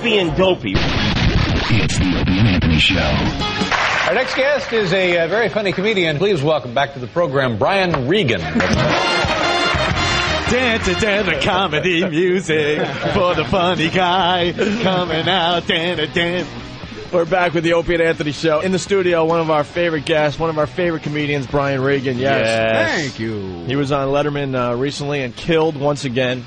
Opie and Dopey. It's the Opie and Anthony Show. Our next guest is a very funny comedian. Please welcome back to the program, Brian Regan. The comedy music for the funny guy coming out. We're back with the Opie and Anthony Show. In the studio, one of our favorite guests, one of our favorite comedians, Brian Regan. Yes. Thank you. He was on Letterman recently and killed once again.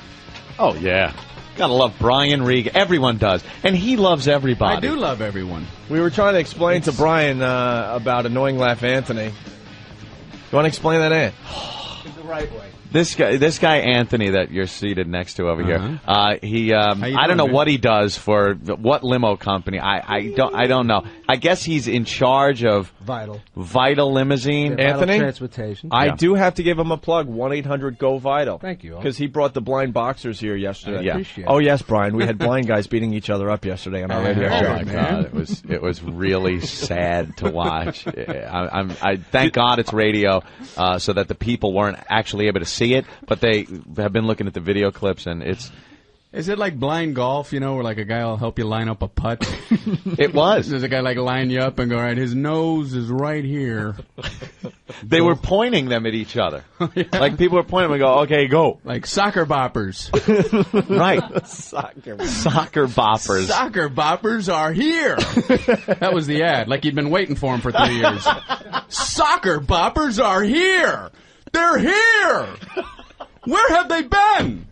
Oh, yeah. Gotta love Brian Regan. Everyone does. And he loves everybody. I do love everyone. We were trying to explain to Brian about Annoying Laugh Anthony. You want to explain that, Ant? The right way. This guy Anthony that you're seated next to over here. I don't know what he does for what limo company. I don't know. I guess he's in charge of Vital Limousine. Anthony, transportation. I do have to give him a plug. 1-800-GO-VITAL. Thank you. Because he brought the blind boxers here yesterday. I appreciate it. Oh yes, Brian. We had blind guys beating each other up yesterday on our radio show. Oh my God, it was really sad to watch. I thank God it's radio, so that the people weren't actually able to see it, but they have been looking at the video clips, and it's. Is it like blind golf, you know, where like a guy will help you line up a putt? It was. Does a guy like line you up and go, all right, his nose is right here. They were pointing them at each other. Yeah. Like people were pointing and go, okay, go. Like soccer boppers. Right. Soccer boppers. Soccer boppers are here. That was the ad. Like you'd been waiting for him for 3 years. Soccer boppers are here. They're here. Where have they been?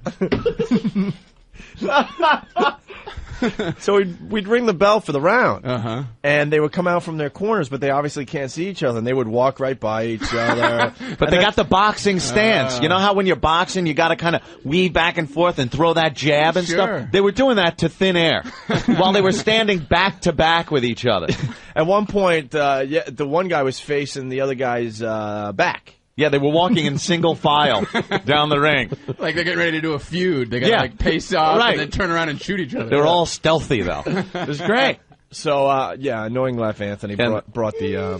So we'd ring the bell for the round, and they would come out from their corners, but they obviously can't see each other, and they would walk right by each other. But they got the boxing stance. You know how when you're boxing, you got to kind of weave back and forth and throw that jab and stuff? They were doing that to thin air while they were standing back to back with each other. At one point, the one guy was facing the other guy's back. Yeah, they were walking in single file down the ring. Like they're getting ready to do a feud. They got to like pace off and then turn around and shoot each other. They were all stealthy, though. It was great. So, Annoying Laugh Anthony brought the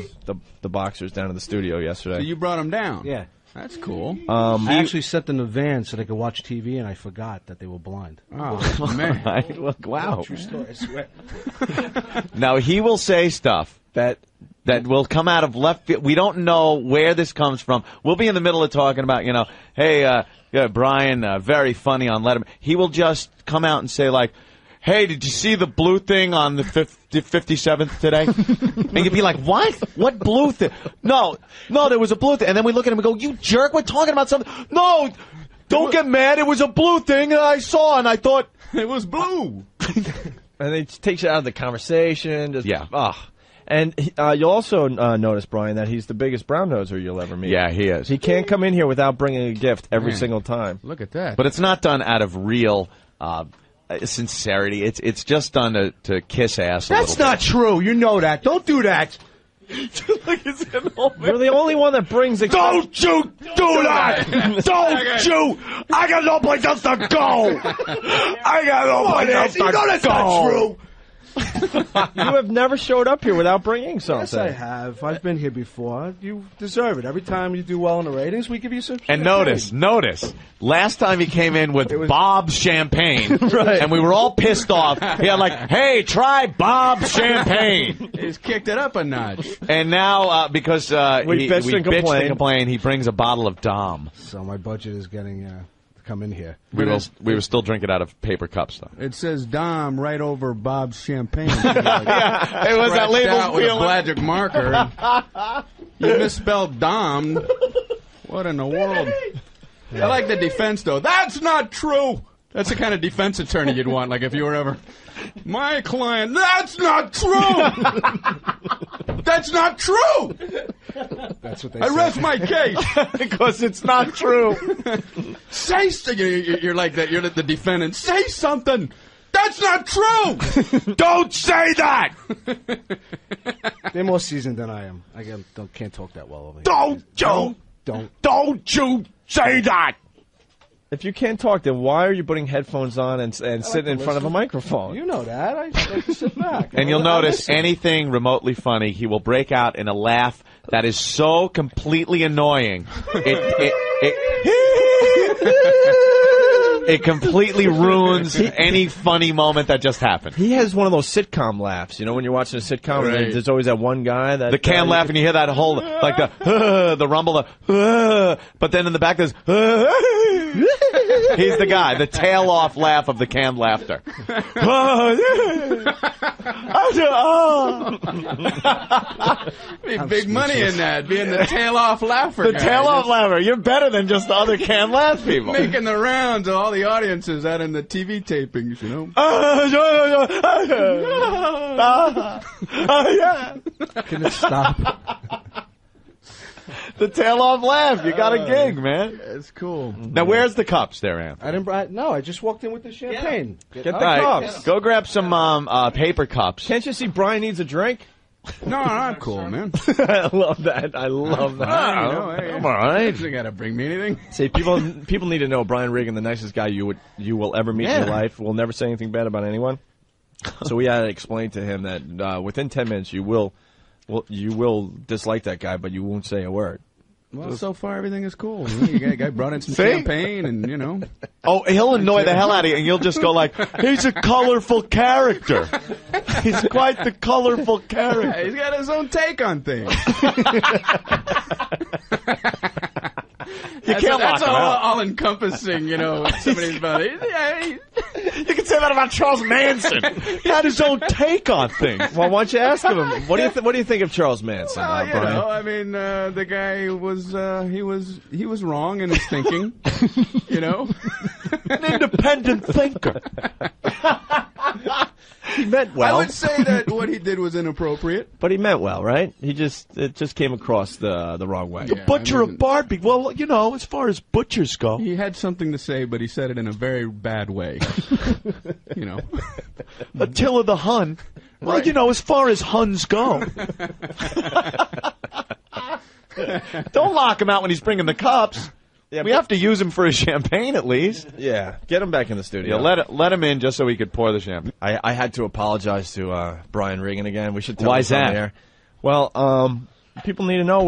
boxers down to the studio yesterday. So you brought them down? Yeah. That's cool. I actually set them in the van so they could watch TV, and I forgot that they were blind. Oh, man. Look, wow. True story, I swear. Now, he will say stuff that will come out of left field. We don't know where this comes from. We'll be in the middle of talking about, hey, Brian, very funny on Letterman. He will just come out and say, like, hey, did you see the blue thing on the 57th today? And you'd be like, what? What blue thing? No, there was a blue thing. And then we look at him and go, you jerk, we're talking about something. No, don't get mad. It was a blue thing that I saw, and I thought it was blue. And it takes you out of the conversation. And you'll also notice, Brian, that he's the biggest brown noser you'll ever meet. Yeah, he is. He can't come in here without bringing a gift every single time. Look at that. But it's not done out of real sincerity. It's just done to kiss ass a little bit. That's not true. You know that. Don't do that. You're the only one that brings a Don't you do that! Don't you! I got no place else to go! I got no place else to go! You know that's not true! You have never showed up here without bringing something. Yes, I have. I've been here before. You deserve it. Every time you do well in the ratings, we give you some. And notice, last time he came in with Bob's champagne, right. And we were all pissed off. He had like, hey, try Bob's champagne. He's kicked it up a notch. And now, because we bitched and complained, he brings a bottle of Dom. So my budget is getting come in here. We were still drinking out of paper cups, though. It says Dom right over Bob's champagne. Yeah, it was that label with a black marker. You misspelled Dom. What in the world? I like the defense, though. That's not true. That's the kind of defense attorney you'd want, like if you were ever... My client, that's not true! That's not true! That's what they I rest my case. Because it's not true. Say you're like that. You're the defendant. Say something. That's not true. Don't say that. They're more seasoned than I am. I can't talk that well over here. Don't you say that. If you can't talk, then why are you putting headphones on and sitting in front of a microphone? You know that. I like to sit back. And you'll notice anything remotely funny, he will break out in a laugh that is so completely annoying. It completely ruins any funny moment that just happened. He has one of those sitcom laughs. You know, when you're watching a sitcom, Right. there's always that one guy that The can laugh, and you hear that whole, like the rumble, but then in the back there's, he's the guy, the tail off laugh of the canned laughter. Be big money in that, being the tail off laugher. The guy. tail off laugher. You're better than just the other canned laugh people. Making the rounds of all the audiences out in the TV tapings, you know. Can it stop? The tail off laugh. You got a gig, man. It's cool. Now, where's the cups there, Anthony? I didn't. No, I just walked in with the champagne. Get the All right, cups. go grab some paper cups. Can't you see Brian needs a drink? No, I'm cool, man. I love that. I love that. You know, hey, I'm all right. You gotta bring me anything. See, people need to know Brian Regan, the nicest guy you will ever meet in your life. Will never say anything bad about anyone. So we had to explain to him that within 10 minutes you will dislike that guy, but you won't say a word. Well, so far everything is cool. You know, guy brought in some champagne, and you know. Oh, he'll annoy the hell out of you, and you'll just go like, he's a colorful character. He's quite the colorful character. He's got his own take on things. Can't lock that's him out. all encompassing, you know. Somebody's about it. You can say that about Charles Manson. He had his own take on things. Well, why don't you ask him? What do you think of Charles Manson, Well, you Brian? know, I mean, the guy was he was wrong in his thinking. You know, An independent thinker. He meant well. I would say that what he did was inappropriate. But he meant well, right? It just came across the wrong way. Yeah. Butcher I of mean- Barbie. Well, you know, as far as butchers go. He had something to say, but he said it in a very bad way. You know, Attila the Hun. Well, Right. you know, as far as Huns go. Don't lock him out when he's bringing the cups. Yeah, We have to use him for his champagne at least. Yeah, get him back in the studio. Yeah, let him in just so he could pour the champagne. I had to apologize to Brian Regan again. We should tell Why's him on that? the air. Well, people need to know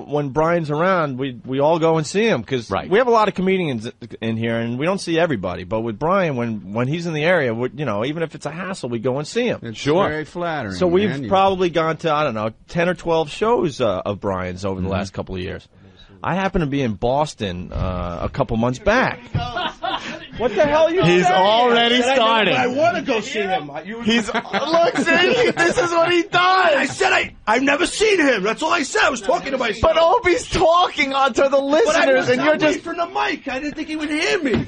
when Brian's around, we all go and see him because Right. we have a lot of comedians in here and we don't see everybody. But with Brian, when he's in the area, even if it's a hassle, we go and see him. it's Sure. very flattering. So we've man. probably gone to 10 or 12 shows of Brian's over the last couple of years. I happen to be in Boston a couple months back. What the hell are you He's saying? already starting. I want to go see him. He's look, see, this is what he does. I said I've never seen him. That's all I said. I was talking to myself. But Opie's talking onto the But I listeners, was and you're away just. from the mic. I didn't think he would hear me.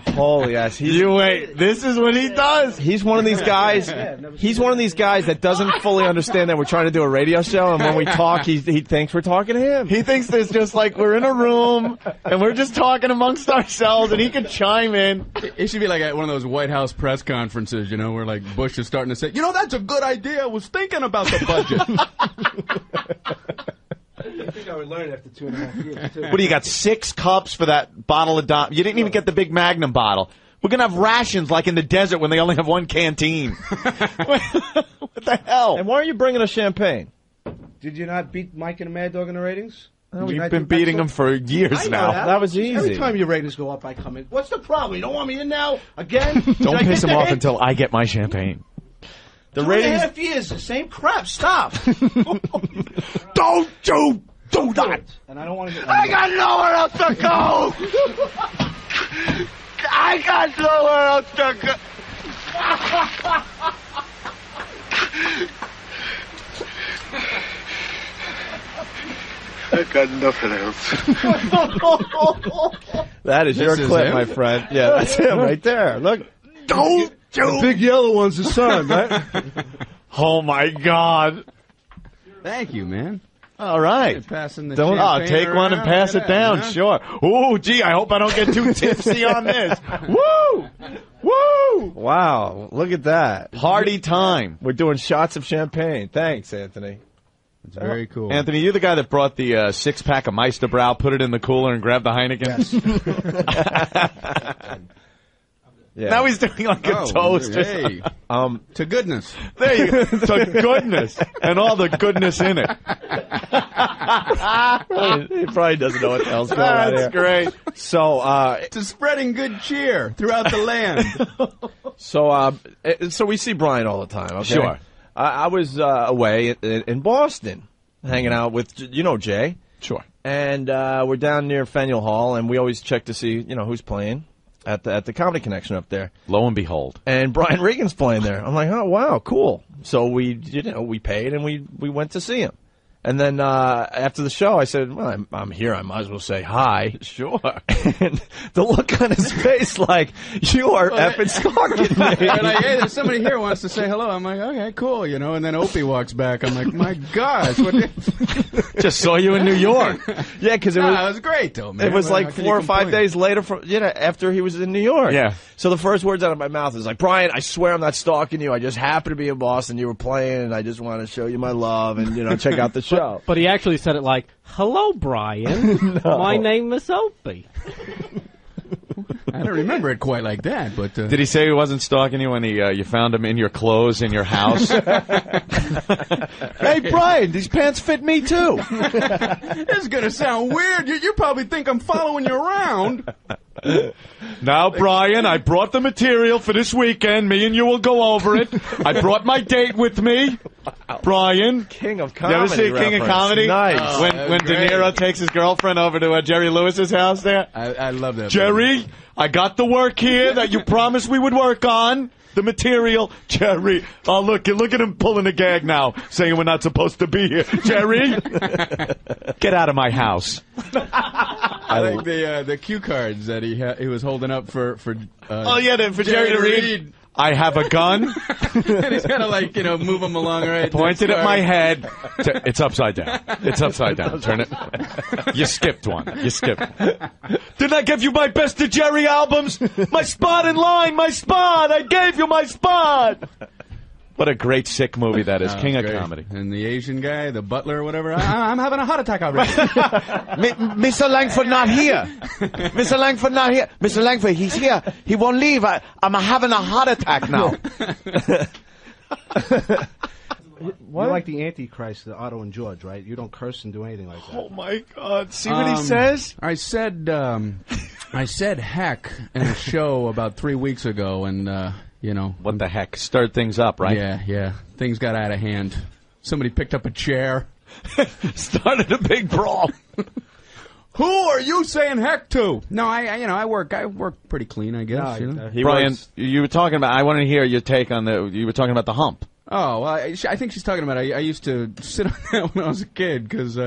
Holy ass. You wait. This is what he does. He's one of these guys. He's one of these guys that doesn't fully understand that we're trying to do a radio show, and when we talk, he thinks we're talking to him. He thinks there's just like we're in a room and we're just talking amongst ourselves, and he can chime in. It should be like at one of those White House press conferences, you know, where like Bush is starting to say, you know, that's a good idea. I was thinking about the budget. I think I would learn after 2.5 years, too. What do you got? 6 cups for that bottle of Dom? You didn't even get the big Magnum bottle. We're gonna have rations like in the desert when they only have one canteen. What the hell? And why are you bringing us champagne? Did you not beat Mike and the Mad Dog in the ratings? You've been beating them for years now. That was easy. Every time your ratings go up, I come in. What's the problem? You don't want me in now? Again? Don't Did I piss get him the off hint? until I get my champagne. The 2.5 ratings. years, the same crap. Stop. Don't you do that! And I don't want to get. I got nowhere else to go! I got nowhere else to go! I got nothing else. That is your is clip, him? my friend. Yeah, that's him right there. Look. Don't The you big yellow one's the son, right? Oh my God! Thank you, man. All right. Passing the Don't champagne take one and around, pass look it at that, down. huh? Sure. Oh, gee, I hope I don't get too tipsy on this. Woo! Woo! Wow, look at that. Party time. We're doing shots of champagne. Thanks, Anthony. It's very cool. Anthony, you're the guy that brought the 6-pack of Meisterbrow, put it in the cooler, and grabbed the Heineken? Yeah. Now he's doing like a toast. Hey, to goodness. There you go. To goodness. And all the goodness in it. He probably doesn't know what the hell's going on That's here. great. So, To spreading good cheer throughout the land. so we see Brian all the time. Okay? Sure. I was away in Boston, hanging out with Jay. Sure. And we're down near Faneuil Hall, and we always check to see who's playing at the Comedy Connection up there. Lo and behold. And Brian Regan's playing there. I'm like, oh wow, cool. So we paid and we went to see him. And then after the show, I said, well, I'm here. I might as well say hi. Sure. And the look on his face, like, you are effing stalking me. They're like, hey, there's somebody here who wants to say hello. I'm like, okay, cool, And then Opie walks back. I'm like, my gosh. Just saw you in New York. Yeah, because it was great, though, man. It was like 4 or 5 days later after he was in New York. Yeah. So the first words out of my mouth is like, Brian, I swear I'm not stalking you. I just happened to be in Boston. You were playing, and I just want to show you my love and, check out the show. But he actually said it like, hello, Brian. No. My name is Opie. I don't remember it quite like that, but... Did he say he wasn't stalking you when you found him in your clothes in your house? Hey, Brian, these pants fit me, too. This is going to sound weird. You probably think I'm following you around. Now, Brian, I brought the material for this weekend. Me and you will go over it. I brought my date with me. Brian. King of Comedy. You ever see King of Comedy? Nice. When De Niro takes his girlfriend over to Jerry Lewis's house there. I love that. Jerry, I got the work here that you promised we would work on. The material. Jerry. Oh, look at him pulling a gag now, saying we're not supposed to be here. Jerry, get out of my house. I like the cue cards that he was holding up for for Jerry to read. I have a gun. And he's got to, move him along, right? Pointed at my head. It's upside down. It's upside down. Turn it. You skipped one. You skipped. Didn't I give you my Best of Jerry albums? My spot in line. My spot. I gave you my spot. What a great sick movie that is. King of Comedy. And the Asian guy, the butler or whatever, I'm having a heart attack already. Mr. Langford not here. Mr. Langford not here. Mr. Langford, he's here. He won't leave. I'm having a heart attack now. What? You're like the Antichrist, the Otto and George, right? You don't curse and do anything like that. Oh, my God. See what he says? I said heck in a show about 3 weeks ago, and... What the heck? Stirred things up, right? Yeah. Things got out of hand. Somebody picked up a chair. Started a big brawl. Who are you saying heck to? No, I work pretty clean, I guess. Brian, you were talking about, I want to hear your take on you were talking about the hump. Oh, well, I think she's talking about, I used to sit on that when I was a kid, because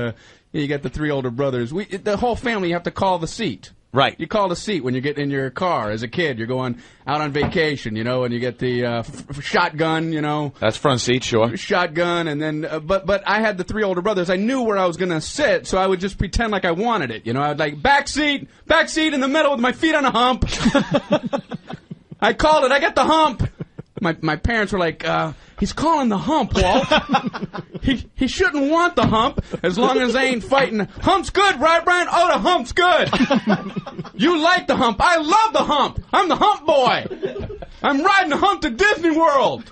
you got the 3 older brothers. The whole family, you have to call the seat. Right. You call the seat when you get in your car as a kid. You're going out on vacation, and you get the shotgun, That's front seat, sure. Shotgun, and then, but I had the 3 older brothers. I knew where I was going to sit, so I would just pretend like I wanted it. I'd like, back seat in the middle with my feet on a hump. I called it. I got the hump. My parents were like, he's calling the hump, Walt. He shouldn't want the hump as long as they ain't fighting. Hump's good, right, Brian? Oh, the hump's good. You like the hump. I love the hump. I'm the hump boy. I'm riding the hump to Disney World.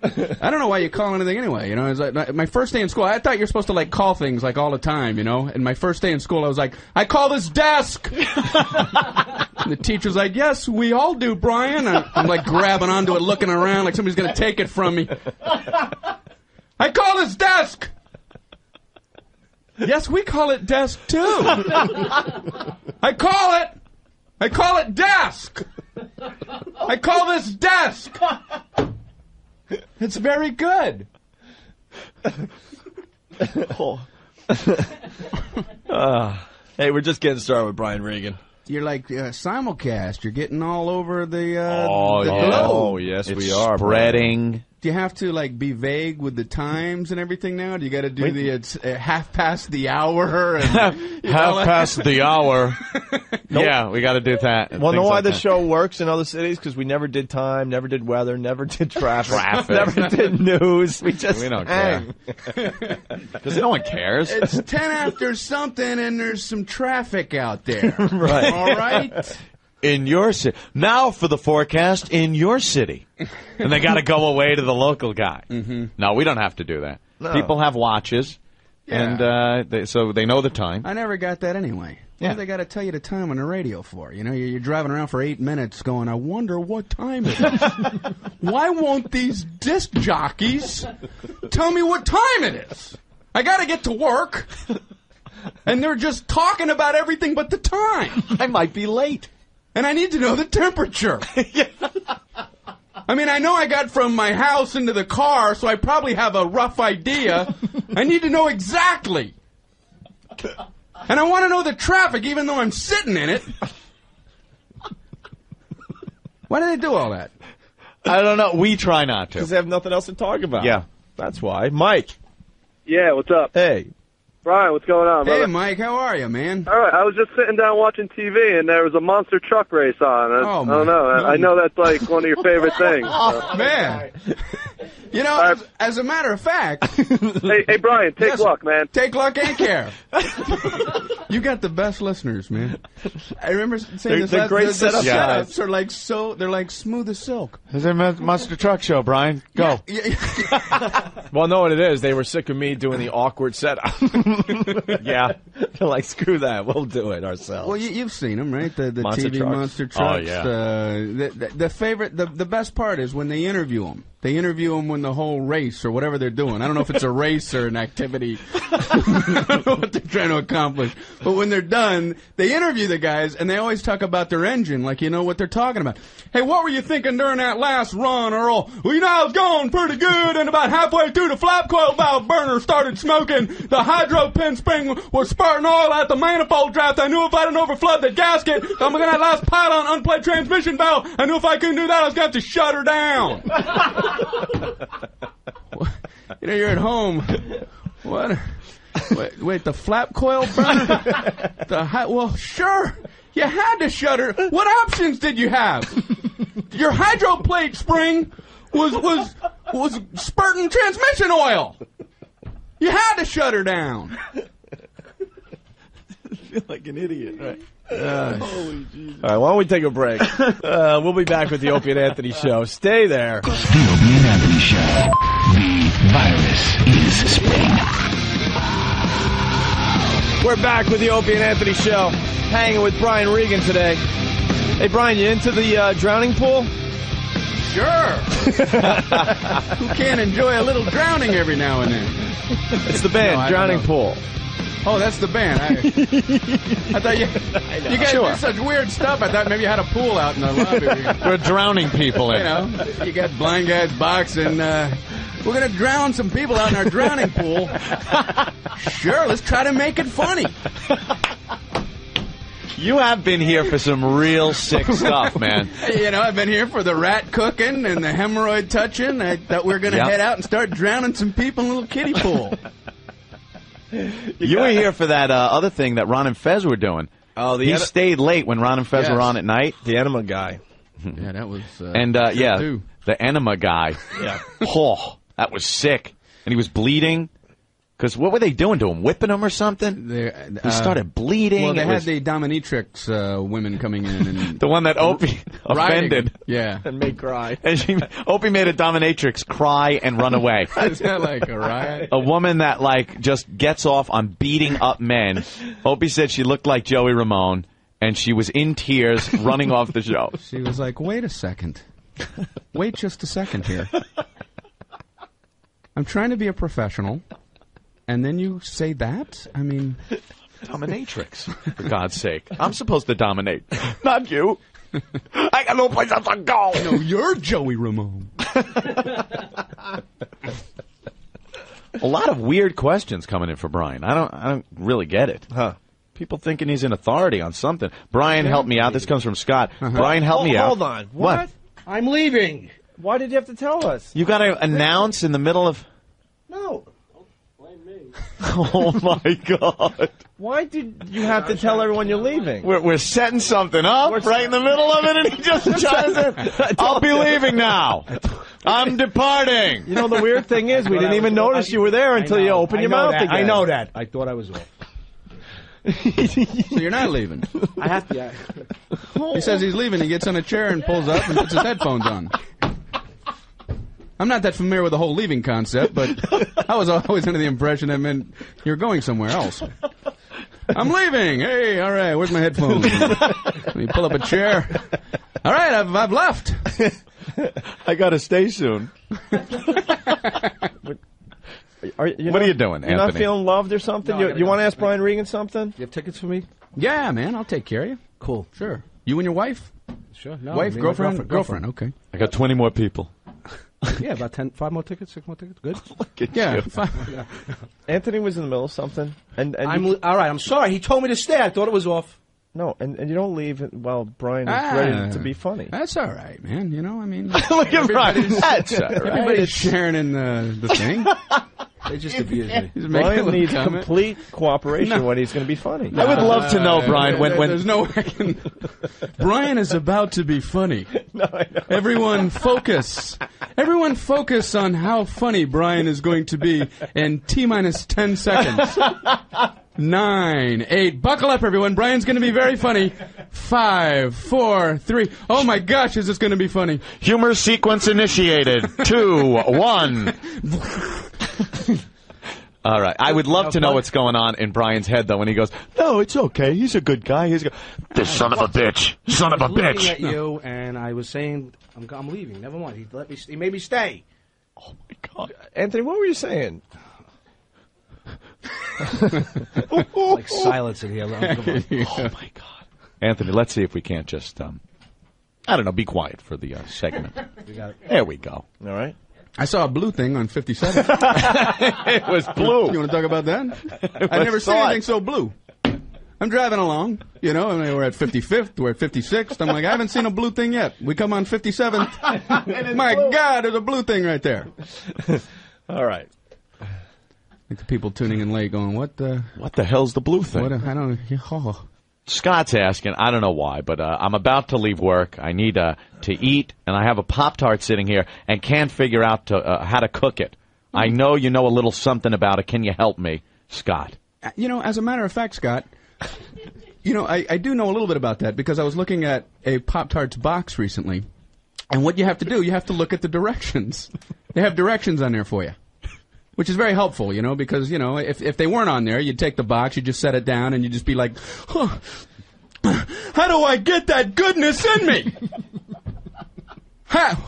I don't know why you call anything anyway. It's like my first day in school. I thought you're supposed to call things all the time. And my first day in school, I was like, I call this desk. And the teacher's like, yes, we all do, Brian. I'm like grabbing onto it, looking around like somebody's gonna take it from me. I call this desk. Yes, we call it desk too. I call it desk. I call this desk. It's very good. Hey, we're just getting started with Brian Regan. You're like simulcast. You're getting all over the globe. Oh, yes, we are. Spreading you have to like be vague with the times and everything now? Do you got to do it's half past the hour? And, half past the hour. Yeah, we got to do that. Well, know why like the that. show works in other cities? Because we never did time, never did weather, never did traffic. Never did news. We don't care. Because no one cares. It's 10 after something, and there's some traffic out there. Right. All right. In your city. Now for the forecast in your city. And they got to go away to the local guy. Mm-hmm. No, we don't have to do that. No. People have watches, and so they know the time. I never got that anyway. Yeah. What do they got to tell you the time on the radio for? You know, you're driving around for 8 minutes going, I wonder what time it is. Why won't these disc jockeys tell me what time it is? I got to get to work, and they're just talking about everything but the time. I might be late. And I need to know the temperature. I mean, I know I got from my house into the car, so I probably have a rough idea. I need to know exactly. And I want to know the traffic, even though I'm sitting in it. Why do they do all that? I don't know. We try not to. Because they have nothing else to talk about. Yeah. That's why. Mike. Yeah, what's up? Hey. Brian, what's going on, brother? Hey, Mike, how are you, man? All right, I was just sitting down watching TV, and there was a monster truck race on. I don't know. I know that's like one of your favorite things. Oh, man. You know, as a matter of fact... hey, Brian, take luck, man. Take luck and care. You got the best listeners, man. I remember saying they're great setup guys. Are like they're like smooth as silk. It's a monster truck show, Brian. Go. Yeah. Well, know what it is. They were sick of me doing the awkward setup. Yeah. They're like, screw that. We'll do it ourselves. Well, you've seen them, right? The Monster TV trucks. monster trucks. Oh, yeah. The best part is when they interview them. They interview them when the whole race or whatever they're doing. I don't know if it's a race or an activity. I don't know what they're trying to accomplish. But when they're done, they interview the guys, and they always talk about their engine, like you know what they're talking about. Hey, what were you thinking during that last run, Earl? Well, you know, I was going pretty good, and about halfway through the flap coil valve burner started smoking. The hydro pin spring was spurting oil at the manifold draft. I knew if I didn't overflood the gasket, I'm going to have last pilot on unplayed transmission valve. I knew if I couldn't do that, I was going to have to shut her down. You know, you're at home. What? Wait, the flap coil burner? Well, sure. You had to shut her. What options did you have? Your hydro plate spring was spurting transmission oil. You had to shut her down. I feel like an idiot, right? Holy Jesus. All right, why don't we take a break? We'll be back with the Opie and Anthony Show. Stay there. The Opie and Anthony Show. The virus is spreading. We're back with the Opie and Anthony Show. Hanging with Brian Regan today. Hey, Brian, you into the drowning pool? Sure. Who can't enjoy a little drowning every now and then? It's the band, No, Drowning Pool. Oh, that's the band. I thought you guys do such weird stuff. I thought maybe you had a pool out in the lobby. We're drowning people in. You know, you got blind guys box, and we're going to drown some people out in our drowning pool. Sure, let's try to make it funny. You have been here for some real sick stuff, man. You know, I've been here for the rat cooking and the hemorrhoid touching. I thought we were going to head out and start drowning some people in a little kiddie pool. You were here for that other thing that Ron and Fez were doing. Oh, he stayed late when Ron and Fez were on at night. The enema guy. Yeah, that was... and, the enema guy. Yeah. Oh, that was sick. And he was bleeding. Because what were they doing to him? Whipping him or something? He started bleeding. Well, they had the dominatrix women coming in. And the one that Opie offended. Yeah. And made cry. And Opie made a dominatrix cry and run away. Is that like a riot? A woman that, like, just gets off on beating up men. Opie said she looked like Joey Ramone, and she was in tears running off the show. She was like, wait a second. Wait just a second here. I'm trying to be a professional. And then you say that? I mean... Dominatrix, for God's sake. I'm supposed to dominate. Not you. I got no place else to go. No, you're Joey Ramone. A lot of weird questions coming in for Brian. I don't really get it. Huh. People thinking he's an authority on something. Brian, help me out. This comes from Scott. Brian, help me out. Hold on. What? I'm leaving. Why did you have to tell us? You got to announce in the middle of... No. Oh, my God. Why did you have to tell everyone you're leaving? We're setting something up right in the middle of it, and he just chimes in. I'll be leaving now. I'm departing. You know, the weird thing is, we didn't even notice you were there until you opened your mouth again. I know that. I thought I was off. So you're not leaving. I have to. Yeah. He says he's leaving. He gets on a chair and pulls up and puts his headphones on. I'm not that familiar with the whole leaving concept, but I was always under the impression that meant you're going somewhere else. I'm leaving. Hey, all right, where's my headphones? Let me pull up a chair. All right, I've left. I got to stay soon. What are you doing, Anthony? You're not feeling loved or something? No, you want to ask Brian Regan something? You have tickets for me? Yeah, man, I'll take care of you. Cool. Sure. You and your wife? Sure. No, Wife, me and my girlfriend. Okay. I got 20 more people. Yeah, about 5 more tickets, 6 more tickets. Good. Yeah. Anthony was in the middle of something. And all right, I'm sorry. He told me to stay. I thought it was off. No, and you don't leave while Brian is ready to be funny. That's all right, man. You know, I mean... Look at Brian. That's all right. Everybody's sharing in the thing. They just abuse me. Brian needs complete cooperation when he's going to be funny. I would love to know, Brian, when there's no way I can... Brian is about to be funny. No, I know. Everyone focus. Everyone focus on how funny Brian is going to be in T-minus 10 seconds. 9, 8. Buckle up, everyone. Brian's going to be very funny. 5, 4, 3. Oh, my gosh, is this going to be funny? Humor sequence initiated. 2, 1. All right. I would love to know what's going on in Brian's head, though, when he goes, no, it's okay. He's a good guy. This son of a bitch. Son of a bitch. Looking at you, and I was saying, I'm leaving. Never mind. He made me stay. Oh, my God. Anthony, what were you saying? Like silence in here. Oh, my God. Anthony, let's see if we can't just, I don't know, be quiet for the segment. There we go. All right. I saw a blue thing on 57. It was blue. You want to talk about that? I never seen anything so blue. I'm driving along, you know, and we're at 55th, we're at 56th. I'm like, I haven't seen a blue thing yet. We come on 57th. My God, there's a blue thing right there. All right. Like the people tuning in late going, what the hell's the blue thing? I don't know. Scott's asking, I don't know why, but I'm about to leave work. I need to eat, and I have a Pop-Tart sitting here and can't figure out how to cook it. I know you know a little something about it. Can you help me, Scott? You know, as a matter of fact, Scott, you know, I do know a little bit about that because I was looking at a Pop-Tarts box recently, and what you have to do, you have to look at the directions. They have directions on there for you. Which is very helpful, you know, because, you know, if they weren't on there, you'd take the box, you'd just set it down, and you'd just be like, huh, how do I get that goodness in me?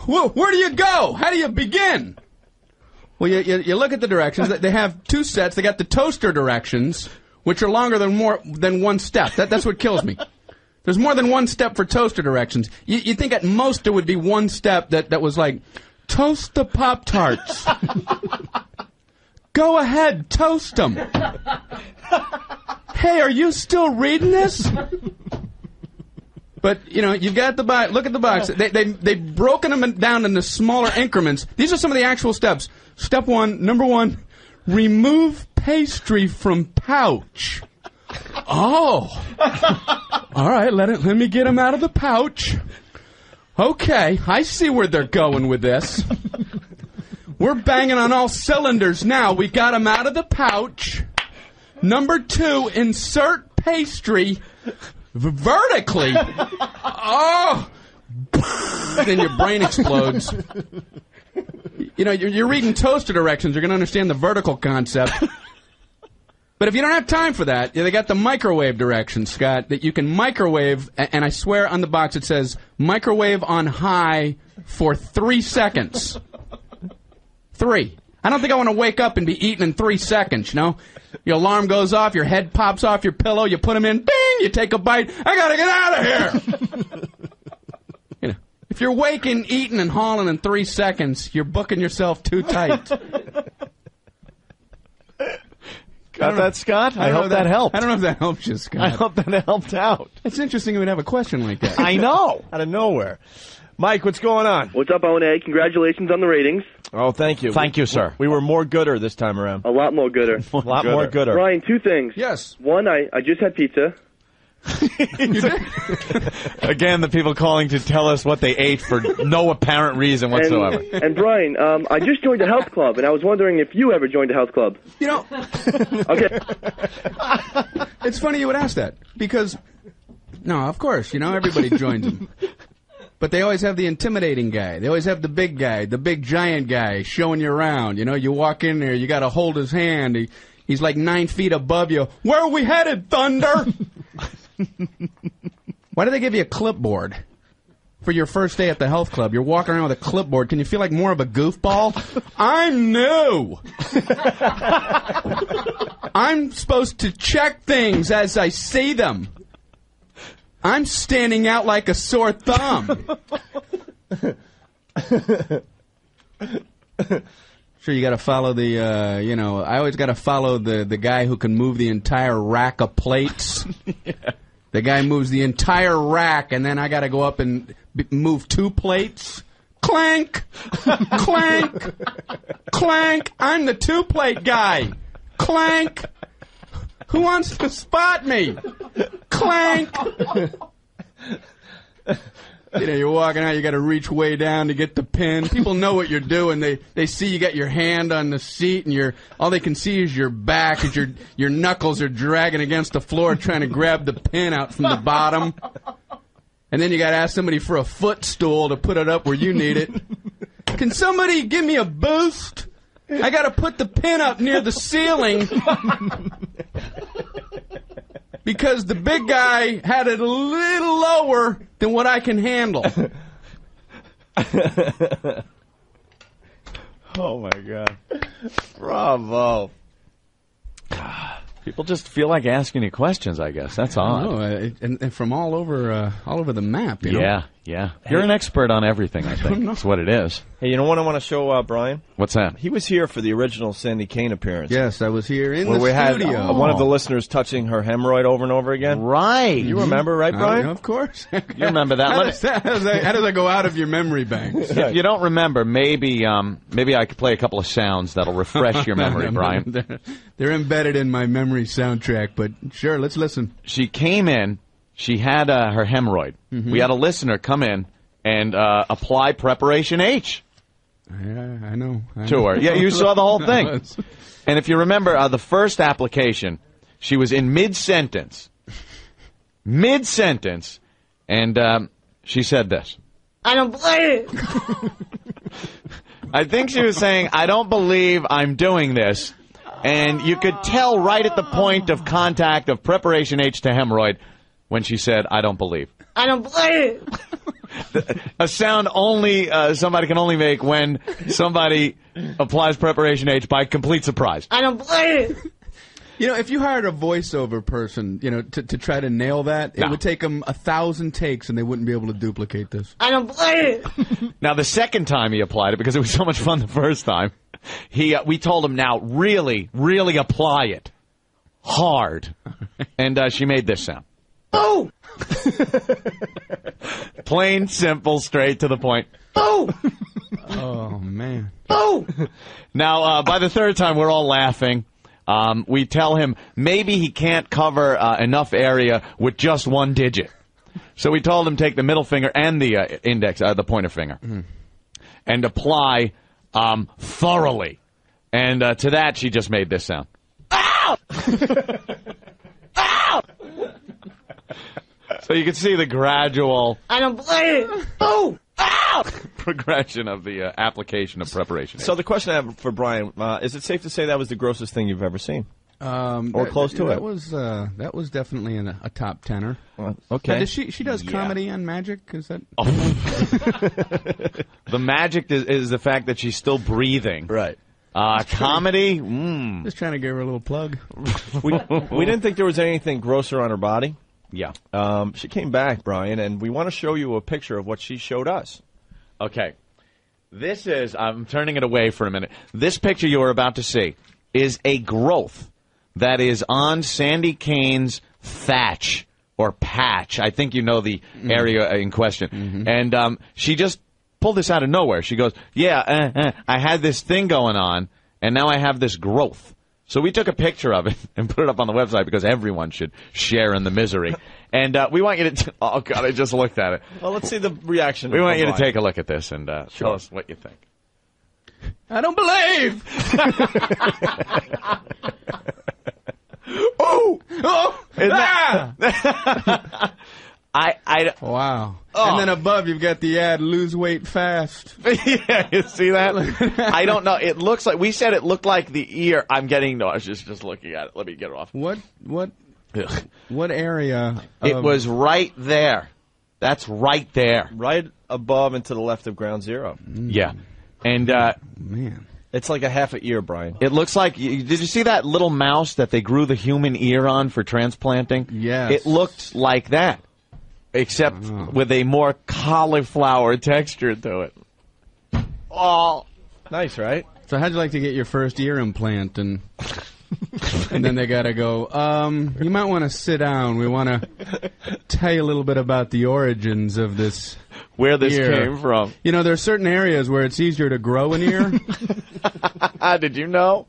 Where do you go? How do you begin? Well, you look at the directions. They have 2 sets. They got the toaster directions, which are longer than one step. That's what kills me. There's more than one step for toaster directions. You think at most there would be one step that was like, toast the Pop-Tarts. Go ahead, toast them. Hey, are you still reading this? But, you know, you've got the box. Look at the box. They've broken them down into smaller increments. These are some of the actual steps. Step 1, number 1, remove pastry from pouch. Oh. All right, let me get them out of the pouch. Okay, I see where they're going with this. We're banging on all cylinders now. We got them out of the pouch. Number 2, insert pastry vertically. Oh! Then your brain explodes. You know, you're reading toaster directions. You're going to understand the vertical concept. But if you don't have time for that, they got the microwave directions, Scott, that you can microwave, and I swear on the box it says microwave on high for 3 seconds. 3. I don't think I want to wake up and be eating in 3 seconds, you know? Your alarm goes off, your head pops off your pillow, you put them in, bing, you take a bite, I gotta get out of here! You know, if you're waking, eating, and hauling in 3 seconds, you're booking yourself too tight. Got that, Scott? I hope that helped. I don't know if that helps you, Scott. I hope that helped out. It's interesting you would have a question like that. I know. Out of nowhere. Mike, what's going on? What's up, O&A? Congratulations on the ratings. Oh, thank you. Thank you, sir. We were more gooder this time around. A lot more gooder. A lot more gooder. Brian, two things. Yes. One, I just had pizza. Again, the people calling to tell us what they ate for no apparent reason whatsoever. And Brian, I just joined a health club, and I was wondering if you ever joined a health club. You know, Okay. it's funny you would ask that because, no, of course, you know, everybody joins them. But they always have the intimidating guy. They always have the big guy, the big giant guy showing you around. You know, you walk in there, you got to hold his hand. He's like 9 feet above you. Where are we headed, Thunder? Why do they give you a clipboard for your first day at the health club? You're walking around with a clipboard. Can you feel like more of a goofball? I'm new. I'm supposed to check things as I see them. I'm standing out like a sore thumb. Sure, you got to follow the, I always got to follow the guy who can move the entire rack of plates. Yeah. The guy moves the entire rack, and then I got to go up and move 2 plates. Clank! Clank! Clank! I'm the 2-plate guy. Clank! Who wants to spot me? Clank! You know, you're walking out, you got to reach way down to get the pin. People know what you're doing. They see you got your hand on the seat, and all they can see is your back, as your knuckles are dragging against the floor trying to grab the pin out from the bottom. And then you got to ask somebody for a footstool to put it up where you need it. Can somebody give me a boost? I got to put the pin up near the ceiling. Because the big guy had it a little lower than what I can handle. Oh, my God. Bravo. People just feel like asking you questions, I guess. That's odd. And from all over the map, you know? Yeah. You're an expert on everything, I think. That's what it is. Hey, you know what I want to show Brian? What's that? He was here for the original Sandy Kane appearance. Yes, I was here in where the we studio. had one of the listeners touching her hemorrhoid over and over again. Right. You remember, right, Brian? Of course. You remember that? How does that go out of your memory banks? You don't remember. Maybe I could play a couple of sounds that'll refresh your memory, Brian. They're embedded in my memory soundtrack, but sure, let's listen. She came in. She had her hemorrhoid. We had a listener come in and apply Preparation H. Yeah, I know. To her. Yeah, you saw the whole thing. And if you remember, the first application, she was in mid-sentence. And she said this. I don't believe it. I think she was saying, I don't believe I'm doing this. And you could tell right at the point of contact of Preparation H to hemorrhoid when she said, I don't believe. I don't believe it. A sound only somebody can only make when somebody applies Preparation H by complete surprise. I don't believe it. You know, if you hired a voiceover person, to try to nail that, it would take them 1,000 takes and they wouldn't be able to duplicate this. I don't believe it. Now, the second time he applied it, because it was so much fun the first time, we told him, now, really, really apply it. Hard. And she made this sound. Oh! Plain, simple, straight to the point. Oh! Oh, man. Oh! Now, by the third time, we're all laughing. We tell him maybe he can't cover enough area with just one digit. So we told him take the middle finger and the index, the pointer finger, and apply thoroughly. And to that, she just made this sound. Ow! Ow! So you can see the gradual I don't believe it. Oh! Ow! progression of the application of Preparation H. So the question I have for Brian, is it safe to say that was the grossest thing you've ever seen? Or close to it? That was definitely a top tenor. Okay. She does comedy and magic? Is that? Oh. The magic is the fact that she's still breathing. Right. Comedy? Just trying to give her a little plug. We didn't think there was anything grosser on her body. Yeah. She came back, Brian, and we want to show you a picture of what she showed us. Okay. This is, I'm turning it away for a minute. This picture you are about to see is a growth that is on Sandy Kane's thatch or patch. I think you know the area in question. And she just pulled this out of nowhere. She goes, I had this thing going on, and now I have this growth. So we took a picture of it and put it up on the website because everyone should share in the misery. And we want you to... oh, God, I just looked at it. Well, let's see the reaction. We want you to take a look at this and tell us what you think. I don't believe. Wow. Oh. And then above you've got the ad, lose weight fast. Yeah, you see that? I don't know. It looks like, we said it looked like the ear. I'm getting nauseous just looking at it. Let me get it off. What area? It was right there. That's right there. Right above and to the left of ground zero. Yeah. And, man. It's like a half an ear, Brian. It looks like, did you see that little mouse that they grew the human ear on for transplanting? Yes. It looked like that, except with a more cauliflower texture to it. Oh. Nice, right? So how'd you like to get your first ear implant? And then they got to go, you might want to sit down. We want to tell you a little bit about the origins of this where this ear came from. You know, there are certain areas where it's easier to grow an ear. Did you know?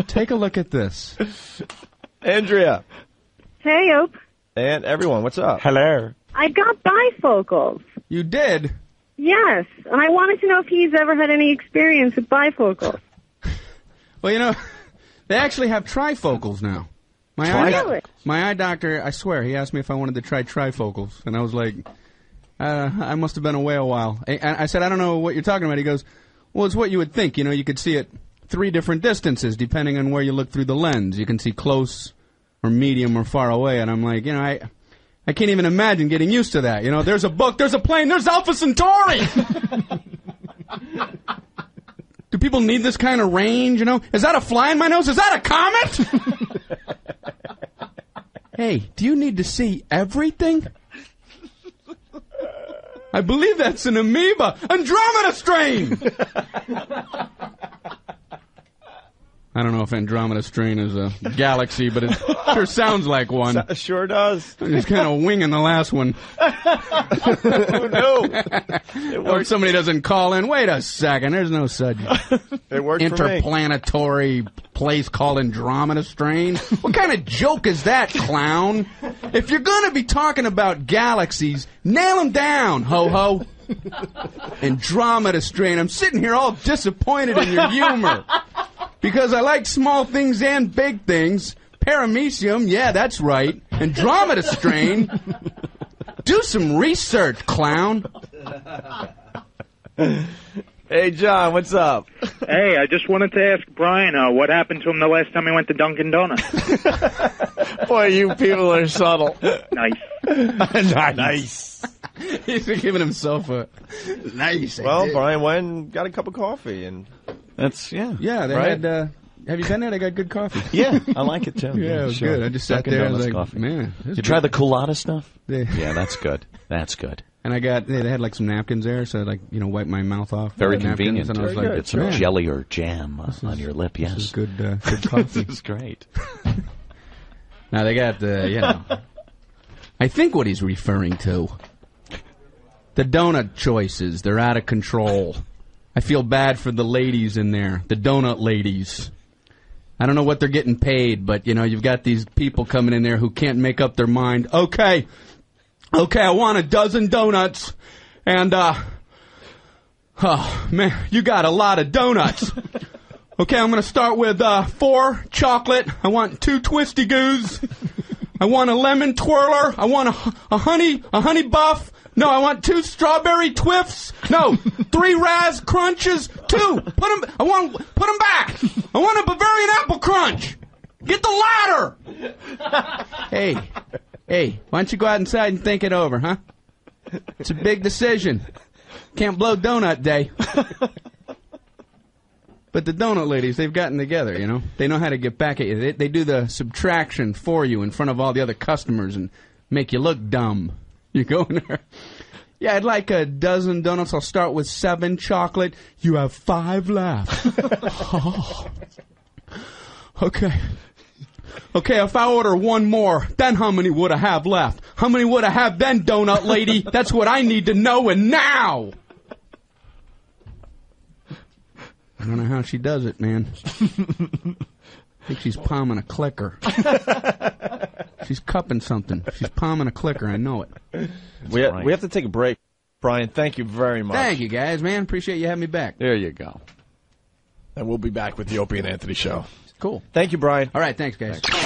Take a look at this. Andrea. Hey, Ope. And everyone, what's up? Hello. I got bifocals. You did? Yes, and I wanted to know if he's ever had any experience with bifocals. Well, you know, they actually have trifocals now. My eye doctor, I swear, he asked me if I wanted to try trifocals, and I was like, I must have been away a while. I said, I don't know what you're talking about. He goes, well, it's what you would think. You know, you could see it 3 different distances depending on where you look through the lens. You can see close or medium or far away, and I'm like, you know, I can't even imagine getting used to that. You know, there's a book, there's a plane, there's Alpha Centauri! Do people need this kind of range, you know? Is that a fly in my nose? Is that a comet? Hey, do you need to see everything? I believe that's an amoeba. Andromeda strain! I don't know if Andromeda strain is a galaxy, but it sure sounds like one. It sure does. I'm just kind of winging the last one. Oh, no. Hope somebody doesn't call in. Wait a second. There's no such it worked interplanetary place called Andromeda strain. What kind of joke is that, clown? If you're going to be talking about galaxies, nail them down, ho-ho. Andromeda strain. I'm sitting here all disappointed in your humor. Because I like small things and big things. Paramecium, yeah, that's right. Andromeda strain. Do some research, clown. Hey, John, what's up? Hey, I just wanted to ask Brian what happened to him the last time he went to Dunkin' Donuts. Boy, you people are subtle. Nice. Nice. He's giving himself a nice. Well, Brian went and got a cup of coffee, and that's Yeah, they right? had. Have you been there? They got good coffee. Yeah, I like it too. Yeah, it was sure. good. I just sat Dunkin' there and was Donuts like, coffee. man. You try the Coolada stuff? Yeah, that's good. That's good. And I got, they had like some napkins there, so I like, you know, wipe my mouth off. Very napkins, convenient. and I was like, get some jelly or jam on your lip, yes. This is good, good coffee. This is great. Now they got, you know, I think what he's referring to, the donut choices, they're out of control. I feel bad for the ladies in there, the donut ladies. I don't know what they're getting paid, but, you know, you've got these people coming in there who can't make up their mind. Okay, I want a dozen donuts, and, oh, man, you got a lot of donuts. Okay, I'm going to start with 4 chocolate. I want 2 twisty goos. I want a lemon twirler. I want a honey buff. No, I want 2 strawberry twiffs. No, 3 Raz crunches. 2. Put them back. I want a Bavarian apple crunch. Get the ladder. Hey, why don't you go out inside and think it over, huh? It's a big decision. Can't blow donut day. But the donut ladies, they've gotten together, you know. They know how to get back at you. They do the subtraction for you in front of all the other customers and make you look dumb. You go in there. Yeah, I'd like a dozen donuts. I'll start with 7 chocolate. You have 5 left. Oh. Okay. Okay, if I order one more, then how many would I have left? How many would I have then, donut lady? That's what I need to know, and now! I don't know how she does it, man. I think she's palming a clicker. She's cupping something. She's palming a clicker, I know it. We have to take a break. Brian, thank you very much. Thank you, guys, man. Appreciate you having me back. There you go. And we'll be back with the Opie and Anthony Show. Cool. Thank you, Brian. All right, thanks, guys. Thanks.